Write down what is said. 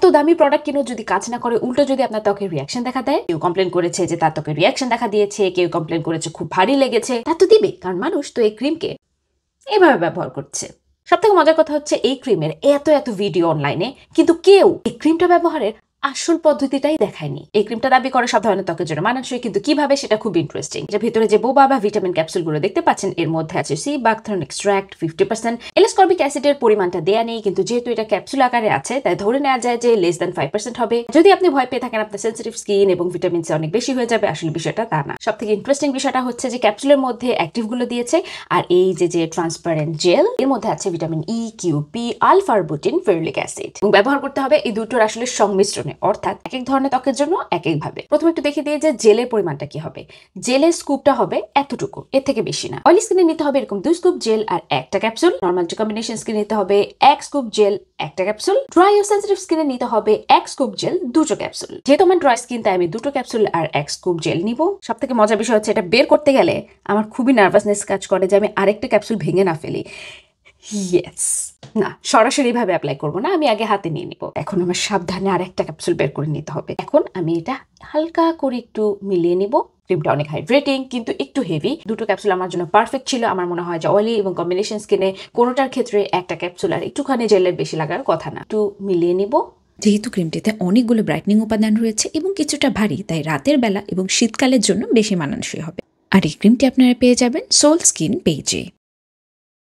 যত দামি প্রোডাক্ট কিনো যদি কাজ না করে, উল্টো যদি আপনার ত্বকের রিয়াকশন দেখা দেয়, কেউ কমপ্লেন করেছে যে তার ত্বকের রিয়াকশন দেখা দিয়েছে, কেউ কমপ্লেন করেছে খুব ভারী লেগেছে, তা তো দিবে, কারণ মানুষ তো এই ক্রিমকে এভাবে ব্যবহার করছে। সবথেকে মজার কথা হচ্ছে এই ক্রিমের এত এত ভিডিও অনলাইনে, কিন্তু কেউ এই ক্রিমটা ব্যবহারের আসল পদ্ধতিটাই দেখায়নি। এই ক্রিমটা দাবি করে সব ধরনের ত্বকের জন্য মানানসই, কিন্তু কিভাবে সেটা খুব ইন্টারেস্টিং। যে ভিতরে যে বোবা বা ভিটামিন ক্যাপসুলগুলো দেখতে পাচ্ছেন, এর মধ্যে আছে সি বাকথর্ন এক্সট্রাক্ট 50%। এলএসকর্বিক অ্যাসিডের পরিমাণটা দেয়া নেই, কিন্তু যেহেতু এটা ক্যাপসুল আকারে আছে তাই ধরে নেওয়া যায় যে লেস দ্যান 5% হবে। যদি আপনি ভয় পেয়ে থাকেন আপনার সেন্সিটিভ স্কিন এবং ভিটামিন সি অনেক বেশি হয়ে যাবে, আসলে বিষয়টা তা না। সব থেকে ইন্টারেস্টিং বিষয়টা হচ্ছে যে ক্যাপসুলের মধ্যে অ্যাক্টিভগুলো দিয়েছে, আর এই যে ট্রান্সপারেন্ট জেল, এর মধ্যে আছে ভিটামিন ই, কিউপি, আলফারবুটিন, ফেরুলিক অ্যাসিড। এবং ব্যবহার করতে হবে এই দুটোর আসলে সংমিশ্রণে, অর্থাৎ এক এক ধরনের ত্বকের জন্য এক এক ভাবে। প্রথমে একটু দেখে দিয়ে যে জেলের পরিমাণটা কি হবে। জেলের স্কুপটা হবে এতটুকু, এর থেকে বেশি না। অয়েলি স্কিনে নিতে হবে এরকম 2 স্কুপ জেল আর একটা ক্যাপসুল। নর্মাল যে কম্বিনেশন স্কিনে নিতে হবে 1 স্কুপ জেল একটা ক্যাপসুল। ড্রাই ও সেন্সিটিভ স্কিনে নিতে হবে 1 স্কুপ জেল 2 ক্যাপসুল। যেহেতু আমার ড্রাই স্কিন তাই আমি 2 ক্যাপসুল আর 1 স্কুপ জেল নিব। সব থেকে মজার বিষয় হচ্ছে এটা বের করতে গেলে আমার খুবই নার্ভাসনেস কাজ করে যে আমি আরেকটা ক্যাপসুল ভেঙে না ফেলি। ইয়েস, না সরাসরি ভাবে অ্যাপ্লাই করবো না, আমি আগে হাতে নিয়ে নিব। এখন আমার সাবধানে আরেকটা ক্যাপসুল বের করে নিতে হবে। এখন আমি এটা হালকা করে একটু মিলিয়ে নিব। ক্রিমটা অনেক হাইড্রেটিং কিন্তু একটু হেভি। 2 ক্যাপসুল আমার জন্য পারফেক্ট ছিল। আমার মনে হয় যে অয়েলি এবং কম্বিনেশন স্কিনে কোনোটার ক্ষেত্রে একটা ক্যাপসুল আর একটুখানি জেলের বেশি লাগার কথা না। একটু মিলিয়ে নিব। যেহেতু ক্রিমটিতে অনেকগুলো ব্রাইটনিং উপাদান রয়েছে এবং কিছুটা ভারী, তাই রাতের বেলা এবং শীতকালের জন্য বেশি মানানসই হবে। আর এই ক্রিমটি আপনারা পেয়ে যাবেন সোল স্কিন পেজে।